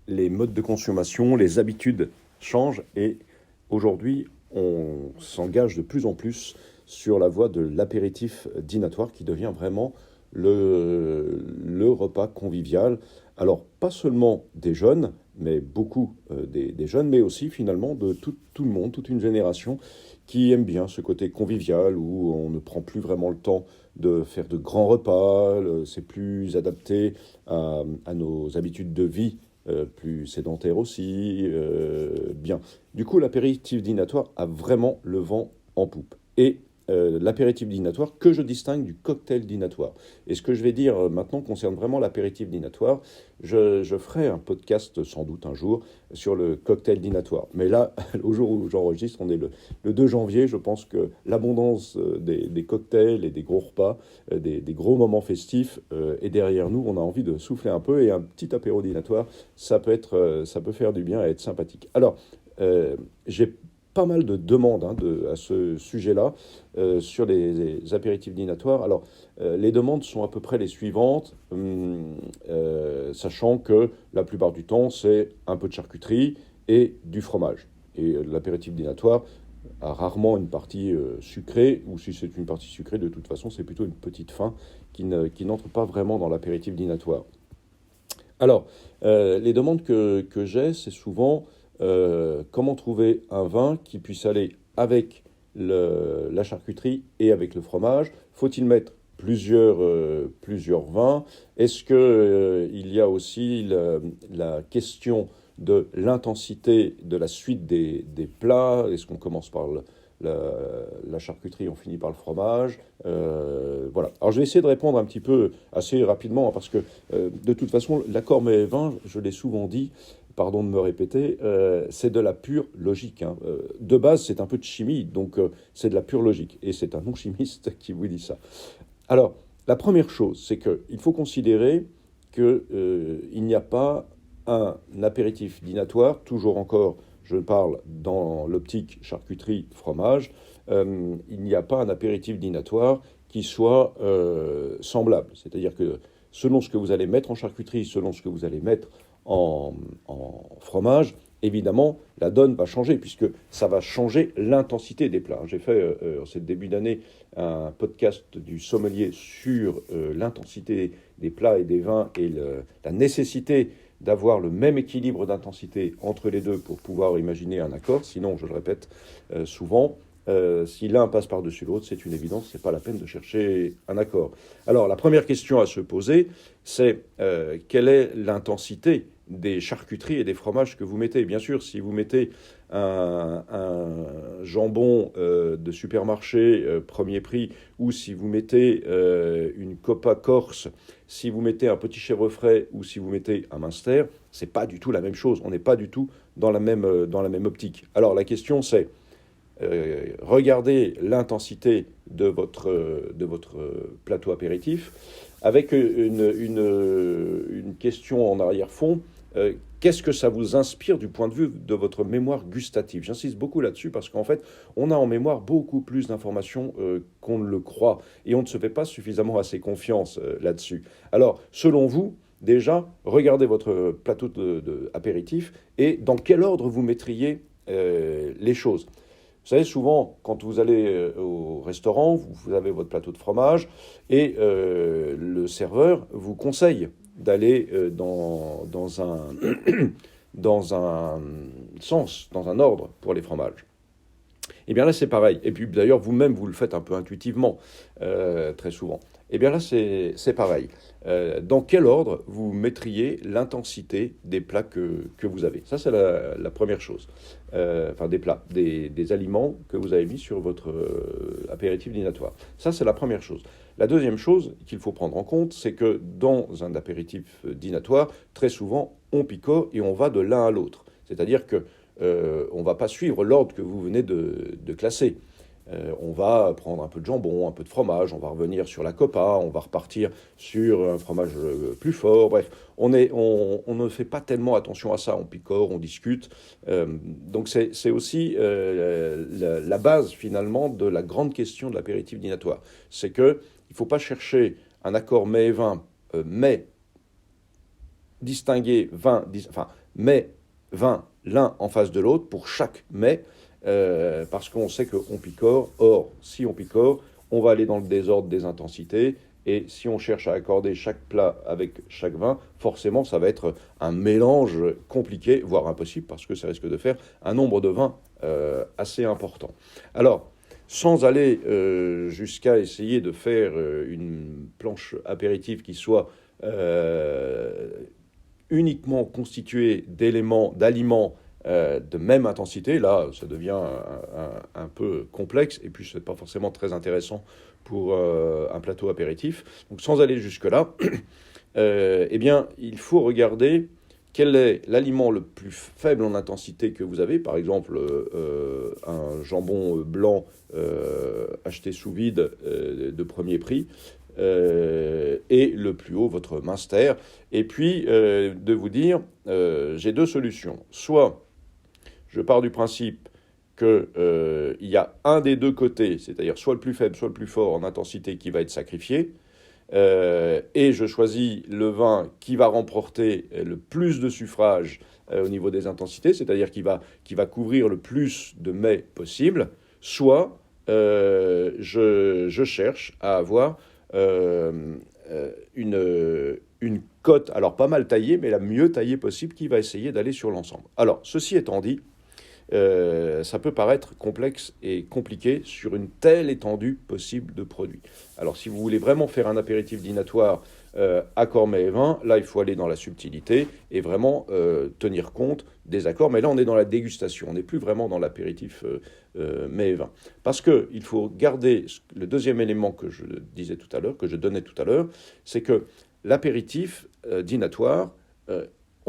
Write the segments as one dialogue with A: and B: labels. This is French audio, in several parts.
A: les modes de consommation, les habitudes changent et aujourd'hui, on s'engage de plus en plus sur la voie de l'apéritif dînatoire qui devient vraiment le repas convivial. Alors, pas seulement des jeunes, mais beaucoup des jeunes, mais aussi finalement de tout le monde, toute une génération qui aime bien ce côté convivial où on ne prend plus vraiment le temps de faire de grands repas, c'est plus adapté à nos habitudes de vie, plus sédentaires aussi, bien. Du coup, l'apéritif dînatoire a vraiment le vent en poupe. Et l'apéritif dînatoire que je distingue du cocktail dînatoire. Et ce que je vais dire maintenant concerne vraiment l'apéritif dînatoire. Je ferai un podcast sans doute un jour sur le cocktail dînatoire. Mais là, au jour où j'enregistre, on est le 2 janvier. Je pense que l'abondance des cocktails et des gros repas, des gros moments festifs est derrière nous. On a envie de souffler un peu et un petit apéro dînatoire, ça peut faire du bien et être sympathique. Alors, j'ai pas mal de demandes à ce sujet-là sur les apéritifs dînatoires. Alors, les demandes sont à peu près les suivantes, sachant que la plupart du temps, c'est un peu de charcuterie et du fromage. Et l'apéritif dînatoire a rarement une partie sucrée, ou si c'est une partie sucrée, de toute façon, c'est plutôt une petite faim qui n'entre pas vraiment dans l'apéritif dînatoire. Alors, les demandes que j'ai, c'est souvent comment trouver un vin qui puisse aller avec la charcuterie et avec le fromage. Faut-il mettre plusieurs vins? Est-ce que, il y a aussi la question de l'intensité de la suite des plats? Est-ce qu'on commence par la, la charcuterie, on finit par le fromage? Voilà. Alors je vais essayer de répondre un petit peu assez rapidement, hein, parce que de toute façon, l'accord mets vin, je l'ai souvent dit, pardon de me répéter, c'est de la pure logique, hein. De base, c'est un peu de chimie, donc c'est de la pure logique. Et c'est un non-chimiste qui vous dit ça. Alors, la première chose, c'est qu'il faut considérer qu'il n'y a pas un apéritif dînatoire, toujours encore, je parle dans l'optique charcuterie, fromage, il n'y a pas un apéritif dînatoire qui soit semblable. C'est-à-dire que selon ce que vous allez mettre en charcuterie, selon ce que vous allez mettre en fromage, évidemment, la donne va changer, puisque ça va changer l'intensité des plats. J'ai fait, en ce début d'année, un podcast du sommelier sur l'intensité des plats et des vins et la nécessité d'avoir le même équilibre d'intensité entre les deux pour pouvoir imaginer un accord. Sinon, je le répète souvent, si l'un passe par-dessus l'autre, c'est une évidence, c'est pas la peine de chercher un accord. Alors, la première question à se poser, c'est quelle est l'intensité des charcuteries et des fromages que vous mettez? Bien sûr, si vous mettez un jambon de supermarché premier prix, ou si vous mettez une Copa Corse, si vous mettez un petit chèvre frais, ou si vous mettez un Munster, c'est pas du tout la même chose. On n'est pas du tout dans la même optique. Alors, la question, c'est regardez l'intensité de votre plateau apéritif avec une question en arrière-fond. Qu'est-ce que ça vous inspire du point de vue de votre mémoire gustative? J'insiste beaucoup là-dessus parce qu'en fait, on a en mémoire beaucoup plus d'informations qu'on ne le croit et on ne se fait pas suffisamment assez confiance là-dessus. Alors, selon vous, déjà, regardez votre plateau apéritif et dans quel ordre vous mettriez les choses. Vous savez, souvent, quand vous allez au restaurant, vous avez votre plateau de fromage et le serveur vous conseille d'aller dans un sens, dans un ordre pour les fromages. Et bien là, c'est pareil. Et puis d'ailleurs, vous-même, vous le faites un peu intuitivement, très souvent. Et bien là, c'est pareil. Dans quel ordre vous mettriez l'intensité des plats que vous avez? Ça, c'est la première chose. Enfin, des plats, des aliments que vous avez mis sur votre apéritif dînatoire. Ça, c'est la première chose. La deuxième chose qu'il faut prendre en compte, c'est que dans un apéritif dînatoire, très souvent, on picore et on va de l'un à l'autre. C'est-à-dire que on ne va pas suivre l'ordre que vous venez de classer. On va prendre un peu de jambon, un peu de fromage, on va revenir sur la copa, on va repartir sur un fromage plus fort. Bref, on ne fait pas tellement attention à ça, on picore, on discute. Donc c'est aussi la base finalement de la grande question de l'apéritif dînatoire. C'est qu'il ne faut pas chercher un accord mets et vin, mais distinguer mets, vin l'un en face de l'autre pour chaque mets, parce qu'on sait qu'on picore. Or, si on picore, on va aller dans le désordre des intensités. Et si on cherche à accorder chaque plat avec chaque vin, forcément, ça va être un mélange compliqué, voire impossible, parce que ça risque de faire un nombre de vins assez important. Alors, sans aller jusqu'à essayer de faire une planche apéritive qui soit uniquement constituée d'aliments de même intensité, là, ça devient un peu complexe, et puis ce n'est pas forcément très intéressant pour un plateau apéritif. Donc sans aller jusque-là, eh bien, il faut regarder quel est l'aliment le plus faible en intensité que vous avez. Par exemple, un jambon blanc acheté sous vide de premier prix, et le plus haut, votre Münster. Et puis, de vous dire, j'ai deux solutions. Soit, je pars du principe qu'il y a un des deux côtés, c'est-à-dire soit le plus faible, soit le plus fort en intensité qui va être sacrifié, et je choisis le vin qui va remporter le plus de suffrages au niveau des intensités, c'est-à-dire qui va couvrir le plus de mets possible, soit je cherche à avoir une cote, alors pas mal taillée, mais la mieux taillée possible, qui va essayer d'aller sur l'ensemble. Alors, ceci étant dit, ça peut paraître complexe et compliqué sur une telle étendue possible de produits. Alors, si vous voulez vraiment faire un apéritif dînatoire accord mets et vin, là, il faut aller dans la subtilité et vraiment tenir compte des accords. Mais là, on est dans la dégustation, on n'est plus vraiment dans l'apéritif mets et vin. Parce qu'il faut garder le deuxième élément que je disais tout à l'heure, que je donnais tout à l'heure, c'est que l'apéritif dînatoire,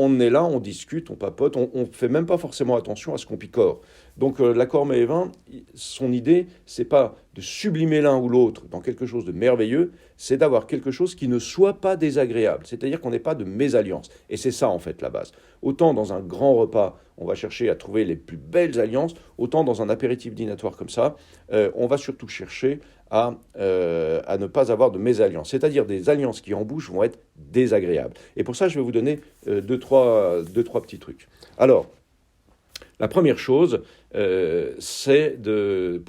A: on est là, on discute, on papote, on ne fait même pas forcément attention à ce qu'on picore. Donc l'accord mets et vin, son idée, c'est pas de sublimer l'un ou l'autre dans quelque chose de merveilleux, c'est d'avoir quelque chose qui ne soit pas désagréable, c'est-à-dire qu'on n'ait pas de mésalliance. Et c'est ça en fait la base. Autant dans un grand repas, on va chercher à trouver les plus belles alliances, autant dans un apéritif dînatoire comme ça, on va surtout chercher à ne pas avoir de mésalliance, c'est-à-dire des alliances qui en bouche vont être désagréables. Et pour ça, je vais vous donner deux, trois petits trucs. Alors, la première chose, pour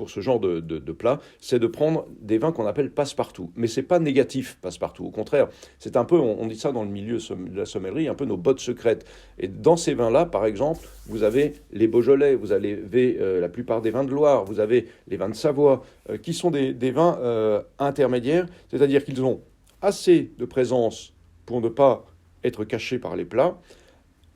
A: ce genre de plat, c'est de prendre des vins qu'on appelle passe-partout. Mais ce n'est pas négatif, passe-partout. Au contraire, c'est un peu, on dit ça dans le milieu de la sommellerie, un peu nos bottes secrètes. Et dans ces vins-là, par exemple, vous avez les Beaujolais, vous avez la plupart des vins de Loire, vous avez les vins de Savoie, qui sont des vins intermédiaires, c'est-à-dire qu'ils ont assez de présence pour ne pas être cachés par les plats,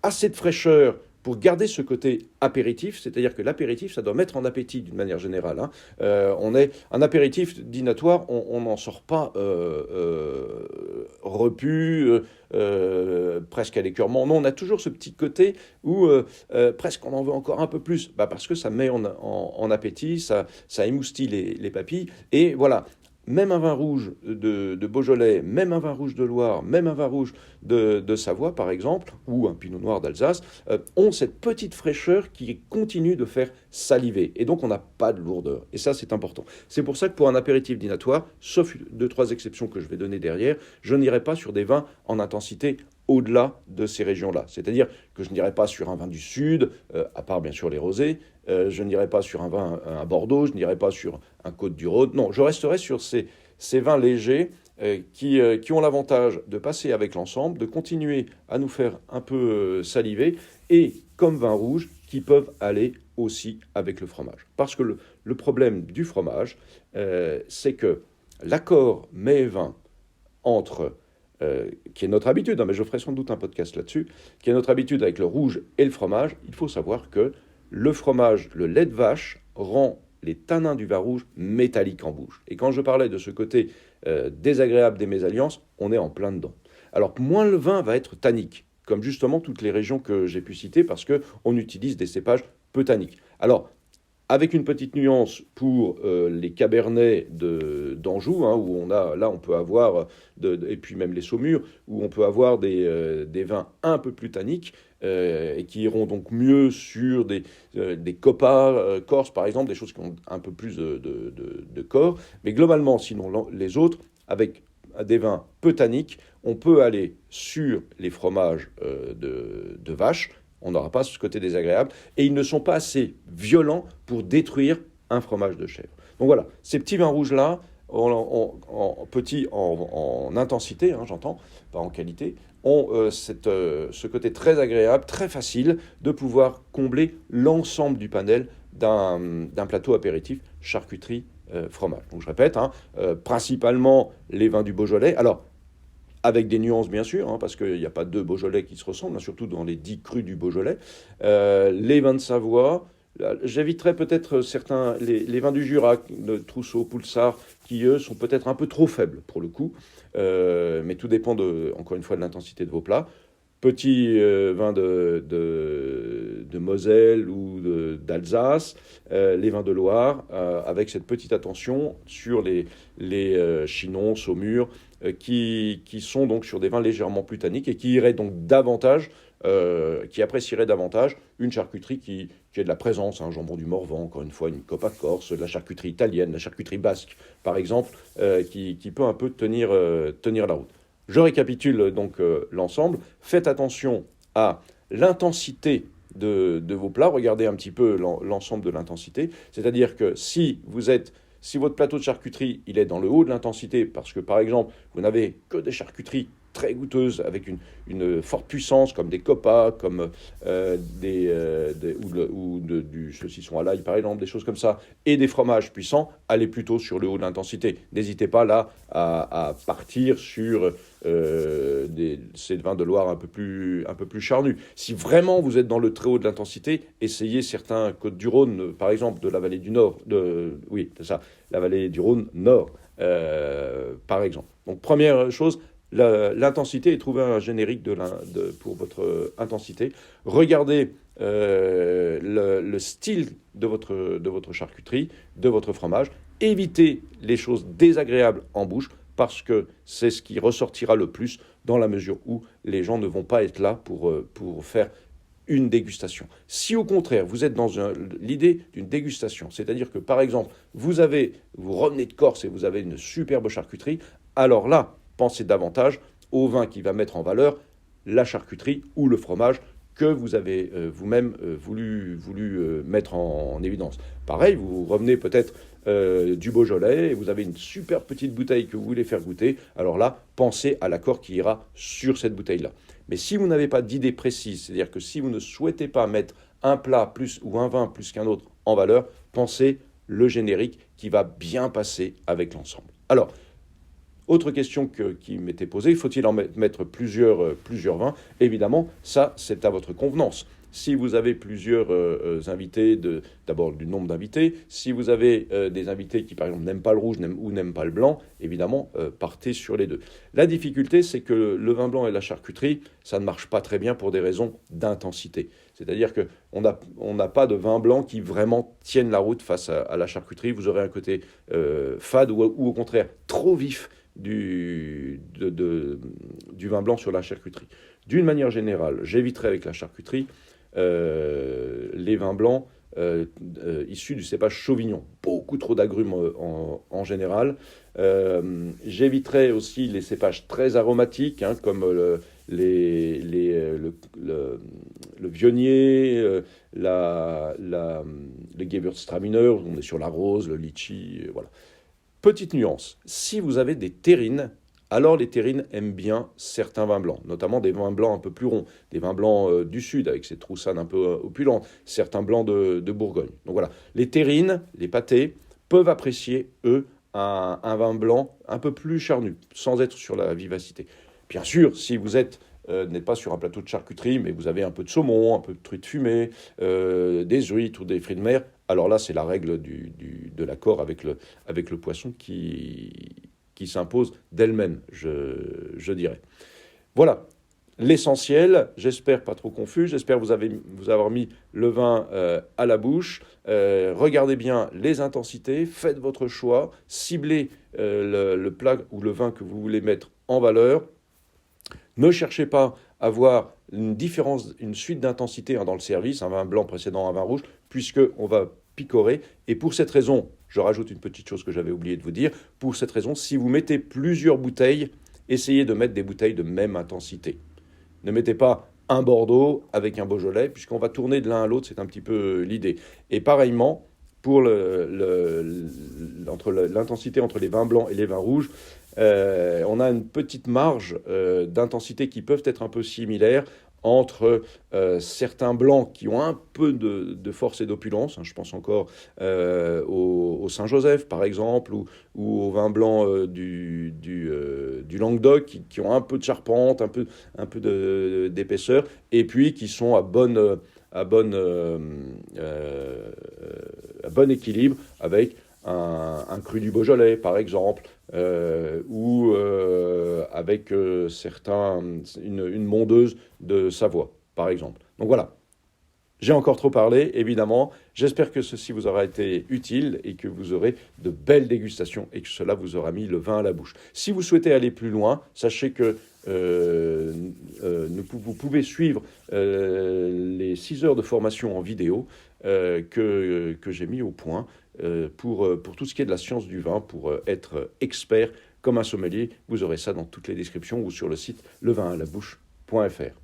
A: assez de fraîcheur pour garder ce côté apéritif, c'est-à-dire que l'apéritif, ça doit mettre en appétit d'une manière générale. Un apéritif dînatoire, on n'en sort pas repu, presque à l'écœurement. Non, on a toujours ce petit côté où presque on en veut encore un peu plus, parce que ça met en appétit, ça émoustille les papilles, et voilà. Même un vin rouge de Beaujolais, même un vin rouge de Loire, même un vin rouge de Savoie, par exemple, ou un pinot noir d'Alsace, ont cette petite fraîcheur qui continue de faire saliver. Et donc, on n'a pas de lourdeur. Et ça, c'est important. C'est pour ça que pour un apéritif dînatoire, sauf 2-3 exceptions que je vais donner derrière, je n'irai pas sur des vins en intensité au-delà de ces régions-là. C'est-à-dire que je n'irai pas sur un vin du Sud, à part bien sûr les rosés, je n'irai pas sur un Bordeaux, je n'irai pas sur un Côte-du-Rhône. Non, je resterai sur ces vins légers qui ont l'avantage de passer avec l'ensemble, de continuer à nous faire un peu saliver, et comme vin rouge, qui peuvent aller aussi avec le fromage. Parce que le problème du fromage, c'est que l'accord mets et vin entre qui est notre habitude, mais je ferai sans doute un podcast là-dessus, qui est notre habitude avec le rouge et le fromage, il faut savoir que le fromage, le lait de vache, rend les tanins du vin rouge métalliques en bouche. Et quand je parlais de ce côté désagréable des mésalliances, on est en plein dedans. Alors, moins le vin va être tannique, comme justement toutes les régions que j'ai pu citer, parce qu'on utilise des cépages peu tanniques. Alors, avec une petite nuance pour les cabernets d'Anjou, où on peut avoir, et puis même les saumures, où on peut avoir des vins un peu plus tanniques, et qui iront donc mieux sur des copas corses, par exemple, des choses qui ont un peu plus de corps. Mais globalement, sinon les autres, avec des vins peu tanniques, on peut aller sur les fromages de vache. On n'aura pas ce côté désagréable. Et ils ne sont pas assez violents pour détruire un fromage de chèvre. Donc voilà, ces petits vins rouges-là, en intensité, j'entends, pas en qualité, ont ce côté très agréable, très facile de pouvoir combler l'ensemble du panel d'un plateau apéritif, charcuterie, fromage. Donc je répète, principalement les vins du Beaujolais. Alors, avec des nuances bien sûr, parce qu'il n'y a pas deux Beaujolais qui se ressemblent, surtout dans les 10 crus du Beaujolais. Les vins de Savoie, j'éviterais peut-être les vins du Jura, de Trousseau, Poulsard, qui eux sont peut-être un peu trop faibles pour le coup, mais tout dépend encore une fois de l'intensité de vos plats. Petits vins de Moselle ou d'Alsace, les vins de Loire, avec cette petite attention sur les Chinon, Saumur, qui sont donc sur des vins légèrement plus tanniques et qui iraient donc davantage, qui apprécieraient davantage une charcuterie qui ait de la présence, un jambon du Morvan, encore une fois, une Coppa Corse, de la charcuterie italienne, la charcuterie basque, par exemple, qui peut un peu tenir la route. Je récapitule donc l'ensemble. Faites attention à l'intensité de vos plats. Regardez un petit peu l'ensemble de l'intensité. C'est-à-dire que si votre plateau de charcuterie il est dans le haut de l'intensité, parce que par exemple, vous n'avez que des charcuteries très goûteuses avec une forte puissance, comme des Coppa, comme du saucisson à l'ail par exemple, des choses comme ça, et des fromages puissants, allez plutôt sur le haut de l'intensité. N'hésitez pas là à partir sur ces vins de Loire un peu plus charnus. Si vraiment vous êtes dans le très haut de l'intensité, essayez certains Côtes-du-Rhône, par exemple, de la vallée du Nord, oui, c'est ça, la vallée du Rhône Nord, par exemple. Donc première chose, l'intensité, et trouvez un générique pour votre intensité. Regardez le style de votre charcuterie, de votre fromage. Évitez les choses désagréables en bouche, parce que c'est ce qui ressortira le plus dans la mesure où les gens ne vont pas être là pour faire une dégustation. Si au contraire, vous êtes dans l'idée d'une dégustation, c'est-à-dire que par exemple, vous revenez de Corse et vous avez une superbe charcuterie, alors là, pensez davantage au vin qui va mettre en valeur la charcuterie ou le fromage que vous avez vous-même voulu mettre en évidence. Pareil, vous revenez peut-être du Beaujolais et vous avez une super petite bouteille que vous voulez faire goûter, alors là, pensez à l'accord qui ira sur cette bouteille-là. Mais si vous n'avez pas d'idée précise, c'est-à-dire que si vous ne souhaitez pas mettre un plat plus ou un vin plus qu'un autre en valeur, pensez le générique qui va bien passer avec l'ensemble. Alors, autre question qui m'était posée, faut-il en mettre plusieurs vins? Évidemment, ça, c'est à votre convenance. Si vous avez plusieurs invités, d'abord du nombre d'invités, si vous avez des invités qui, par exemple, n'aiment pas le rouge ou n'aiment pas le blanc, évidemment, partez sur les deux. La difficulté, c'est que le vin blanc et la charcuterie, ça ne marche pas très bien pour des raisons d'intensité. C'est-à-dire qu'on n'a pas de vin blanc qui vraiment tienne la route face à la charcuterie. Vous aurez un côté fade ou au contraire trop vif du vin blanc sur la charcuterie. D'une manière générale, j'éviterai avec la charcuterie les vins blancs issus du cépage Chauvignon. Beaucoup trop d'agrumes en général. J'éviterai aussi les cépages très aromatiques, comme le Vionnier, le Gewürztraminer, on est sur la rose, le litchi, voilà. Petite nuance, si vous avez des terrines, alors les terrines aiment bien certains vins blancs, notamment des vins blancs un peu plus ronds, des vins blancs du sud avec ces troussades un peu opulentes, certains blancs de Bourgogne. Donc voilà, les terrines, les pâtés, peuvent apprécier, eux, un vin blanc un peu plus charnu, sans être sur la vivacité. Bien sûr, si vous n'êtes pas sur un plateau de charcuterie, mais vous avez un peu de saumon, un peu de truite fumée, des huîtres ou des fruits de mer, alors là, c'est la règle de l'accord avec le poisson qui s'impose d'elle-même, je dirais. Voilà, l'essentiel, j'espère pas trop confus, j'espère vous avoir mis le vin à la bouche. Regardez bien les intensités, faites votre choix, ciblez le plat ou le vin que vous voulez mettre en valeur. Ne cherchez pas à avoir une suite d'intensité dans le service, un vin blanc précédant un vin rouge, puisqu'on va picorer. Et pour cette raison, je rajoute une petite chose que j'avais oublié de vous dire, pour cette raison, si vous mettez plusieurs bouteilles, essayez de mettre des bouteilles de même intensité. Ne mettez pas un Bordeaux avec un Beaujolais, puisqu'on va tourner de l'un à l'autre, c'est un petit peu l'idée. Et pareillement, pour l'intensité entre les vins blancs et les vins rouges, on a une petite marge d'intensité qui peuvent être un peu similaires entre certains blancs qui ont un peu de force et d'opulence, hein, je pense encore au Saint-Joseph par exemple, ou au vin blanc du Languedoc, qui ont un peu de charpente, un peu d'épaisseur, et puis qui sont à bonne, à bon équilibre avec un cru du Beaujolais, par exemple, ou avec une mondeuse de Savoie, par exemple. Donc voilà, j'ai encore trop parlé, évidemment. J'espère que ceci vous aura été utile et que vous aurez de belles dégustations et que cela vous aura mis le vin à la bouche. Si vous souhaitez aller plus loin, sachez que vous pouvez suivre les 6 heures de formation en vidéo que j'ai mis au point pour tout ce qui est de la science du vin, pour être expert comme un sommelier. Vous aurez ça dans toutes les descriptions ou sur le site levinalabouche.fr.